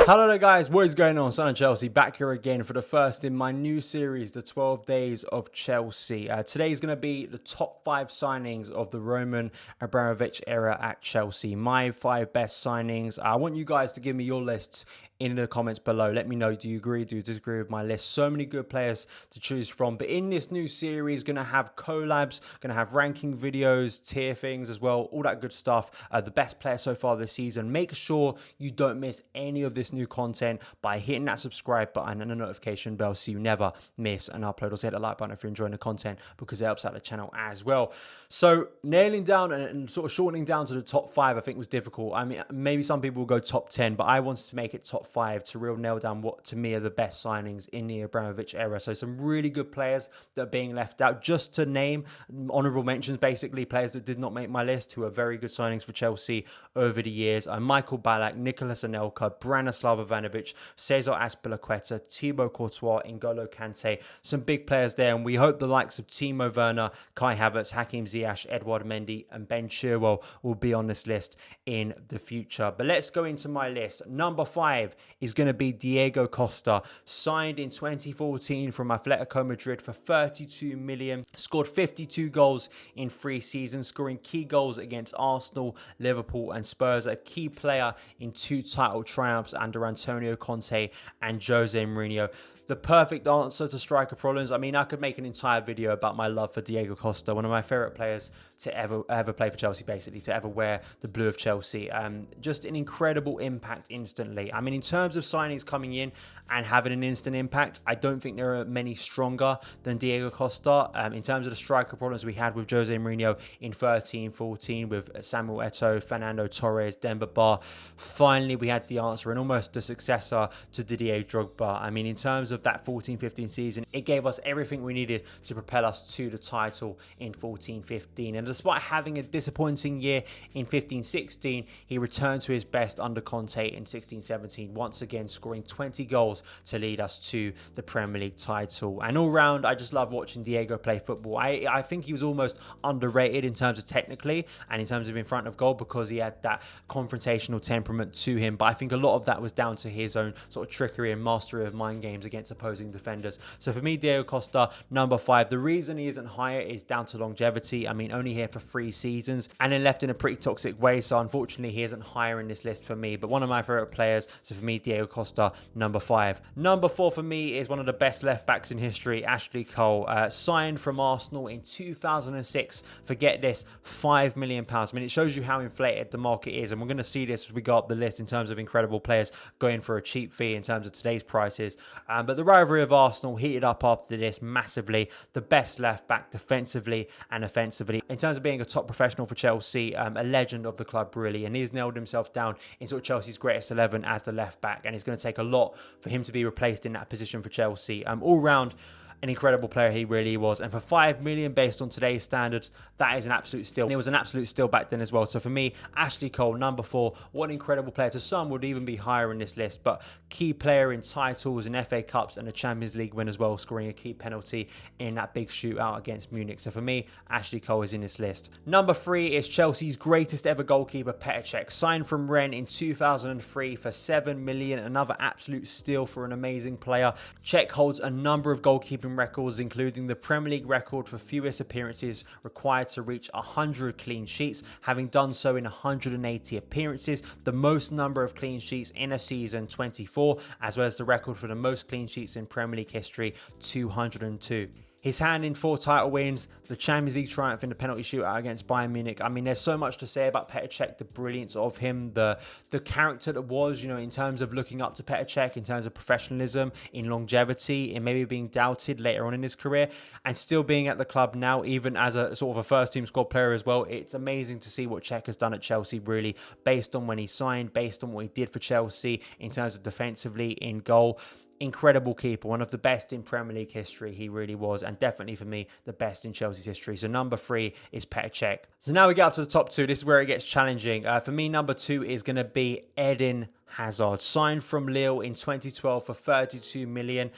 Hello there guys, what is going on? SonOfChelsea back here again for the first in my new series, the 12 Days of Chelsea. Today is going to be the top 5 signings of the Roman Abramovich era at Chelsea. My 5 best signings. I want you guys to give me your lists in the comments below. Let me know, do you agree, do you disagree with my list? So many good players to choose from. But in this new series, going to have collabs, going to have ranking videos, tier things as well, all that good stuff. The best player so far this season. Make sure you don't miss any of this new content by hitting that subscribe button and the notification bell so you never miss an upload. Also hit the like button if you're enjoying the content because it helps out the channel as well. So nailing down and sort of shortening down to the top 5 I think was difficult. I mean, maybe some people will go top 10, but I wanted to make it top 5 to real nail down what to me are the best signings in the Abramovich era. So some really good players that are being left out. Just to name honourable mentions, basically players that did not make my list who are very good signings for Chelsea over the years. Michael Ballack, Nicolas Anelka, Branislav Ivanovic, Cesar Azpilicueta, Thibaut Courtois, N'Golo Kante. Some big players there, and we hope the likes of Timo Werner, Kai Havertz, Hakim Ziyech, Edouard Mendy and Ben Chilwell will be on this list in the future. But let's go into my list. Number 5 is going to be Diego Costa, signed in 2014 from Atletico Madrid for 32 million, scored 52 goals in 3 seasons, scoring key goals against Arsenal, Liverpool and Spurs, a key player in 2 title triumphs under Antonio Conte and Jose Mourinho. The perfect answer to striker problems. I mean, I could make an entire video about my love for Diego Costa, one of my favourite players to ever play for Chelsea, basically, to ever wear the blue of Chelsea. Just an incredible impact instantly. I mean, in terms of signings coming in and having an instant impact, I don't think there are many stronger than Diego Costa. In terms of the striker problems we had with Jose Mourinho in 13-14 with Samuel Eto'o, Fernando Torres, Demba Ba, finally we had the answer and almost the successor to Didier Drogba. I mean, in terms of that 14-15 season, it gave us everything we needed to propel us to the title in 14-15. And despite having a disappointing year in 15-16, he returned to his best under Conte in 16-17, once again scoring 20 goals to lead us to the Premier League title. And all round, I just love watching Diego play football. I think he was almost underrated in terms of technically and in terms of in front of goal because he had that confrontational temperament to him. But I think a lot of that was down to his own sort of trickery and mastery of mind games against opposing defenders. So for me, Diego Costa, number 5. The reason he isn't higher is down to longevity. I mean, only here for 3 seasons and then left in a pretty toxic way. So unfortunately, he isn't higher in this list for me. But one of my favourite players. So for me, Diego Costa, number 5. Number 4 for me is one of the best left backs in history, Ashley Cole. Signed from Arsenal in 2006. Forget this, £5 million. I mean, it shows you how inflated the market is. And we're going to see this as we go up the list in terms of incredible players going for a cheap fee in terms of today's prices. But the rivalry of Arsenal heated up after this massively. The best left back defensively and offensively. In terms of being a top professional for Chelsea, a legend of the club really, and he's nailed himself down in sort of Chelsea's greatest 11 as the left back, and it's going to take a lot for him to be replaced in that position for Chelsea. All round, an incredible player he really was, and for 5 million based on today's standards, that is an absolute steal. And it was an absolute steal back then as well. So for me, Ashley Cole, number 4, what an incredible player. To some would even be higher in this list, but key player in titles and FA Cups and a Champions League win as well, scoring a key penalty in that big shootout against Munich. So for me, Ashley Cole is in this list. Number 3 is Chelsea's greatest ever goalkeeper, Petr Cech, signed from Rennes in 2003 for 7 million. Another absolute steal for an amazing player. Cech holds a number of goalkeeping records, including the Premier League record for fewest appearances required to reach 100 clean sheets, having done so in 180 appearances, the most number of clean sheets in a season, 24, as well as the record for the most clean sheets in Premier League history, 202. His hand in 4 title wins, the Champions League triumph in the penalty shootout against Bayern Munich. I mean, there's so much to say about Petr Cech, the brilliance of him, the character that was, you know, in terms of looking up to Petr Cech, in terms of professionalism, in longevity, in maybe being doubted later on in his career, and still being at the club now, even as a sort of a first-team squad player as well. It's amazing to see what Cech has done at Chelsea, really, based on when he signed, based on what he did for Chelsea in terms of defensively, in goal. Incredible keeper, one of the best in Premier League history, he really was, and definitely for me the best in Chelsea's history. So number 3 is Petr Cech. So now we get up to the top 2. This is where it gets challenging. For me, number 2 is going to be Eden Hazard, signed from Lille in 2012 for 32 million.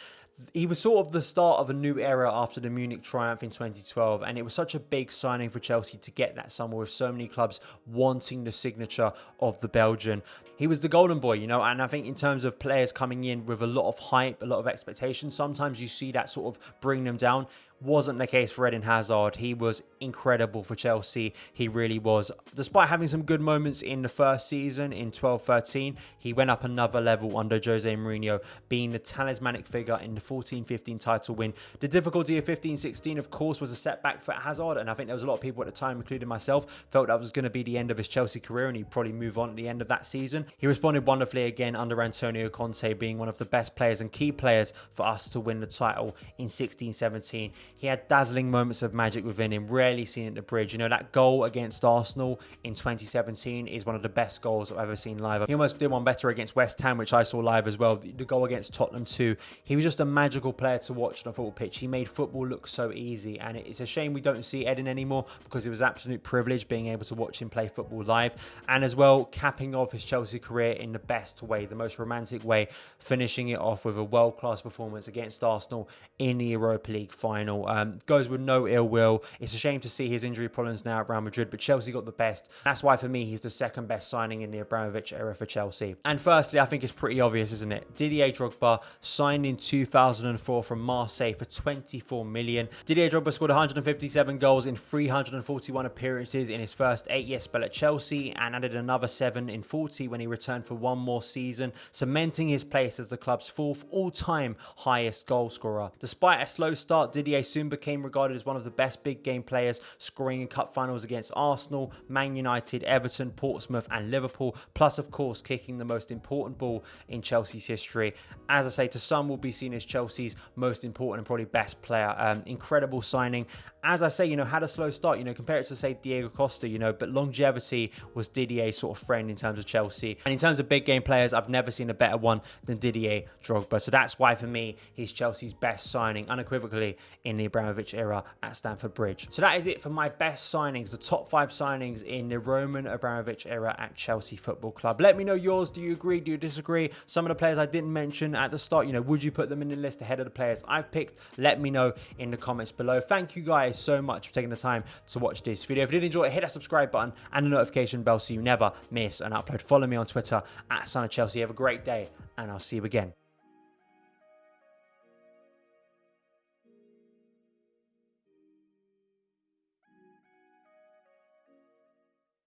He was sort of the start of a new era after the Munich triumph in 2012, and it was such a big signing for Chelsea to get that summer with so many clubs wanting the signature of the Belgian. He was the golden boy, and I think in terms of players coming in with a lot of hype, a lot of expectations, sometimes you see that sort of bring them down. Wasn't the case for Eden Hazard. He was incredible for Chelsea. He really was. Despite having some good moments in the first season in 12-13, he went up another level under Jose Mourinho, being the talismanic figure in the 14-15 title win. The difficulty of 15-16, of course, was a setback for Hazard, and I think there was a lot of people at the time, including myself, felt that was going to be the end of his Chelsea career and he'd probably move on at the end of that season. He responded wonderfully again under Antonio Conte, being one of the best players and key players for us to win the title in 16-17. He had dazzling moments of magic within him, rarely seen at the bridge. That goal against Arsenal in 2017 is one of the best goals I've ever seen live. He almost did one better against West Ham, which I saw live as well. The goal against Tottenham too. He was just a magical player to watch on a football pitch. He made football look so easy, and it's a shame we don't see Eden anymore, because it was an absolute privilege being able to watch him play football live. And as well, capping off his Chelsea career in the best way, the most romantic way, finishing it off with a world-class performance against Arsenal in the Europa League final. Goes with no ill will. It's a shame to see his injury problems now at Real Madrid, but Chelsea got the best. That's why for me he's the second best signing in the Abramovich era for Chelsea. And firstly, I think it's pretty obvious, isn't it? Didier Drogba signed in 2004 from Marseille for 24 million. Didier Drogba scored 157 goals in 341 appearances in his first 8-year spell at Chelsea, and added another 7 in 40 when he returned for one more season, cementing his place as the club's 4th all-time highest goal scorer. Despite a slow start, Didier soon became regarded as one of the best big game players, scoring in cup finals against Arsenal, Man United, Everton, Portsmouth and Liverpool, plus of course kicking the most important ball in Chelsea's history. As I say, to some will be seen as Chelsea's most important and probably best player. Incredible signing. As I say, had a slow start, compare it to say Diego Costa, but longevity was Didier's sort of friend in terms of Chelsea. And in terms of big game players, I've never seen a better one than Didier Drogba. So that's why for me, he's Chelsea's best signing unequivocally in the Abramovich era at Stamford Bridge. So that is it for my best signings, the top 5 signings in the Roman Abramovich era at Chelsea Football Club. Let me know yours. Do you agree? Do you disagree? Some of the players I didn't mention at the start, would you put them in the list ahead of the players I've picked? Let me know in the comments below. Thank you guys so much for taking the time to watch this video. If you did enjoy it, hit that subscribe button and the notification bell so you never miss an upload. Follow me on Twitter at SonOfChelsea. Have a great day, and I'll see you again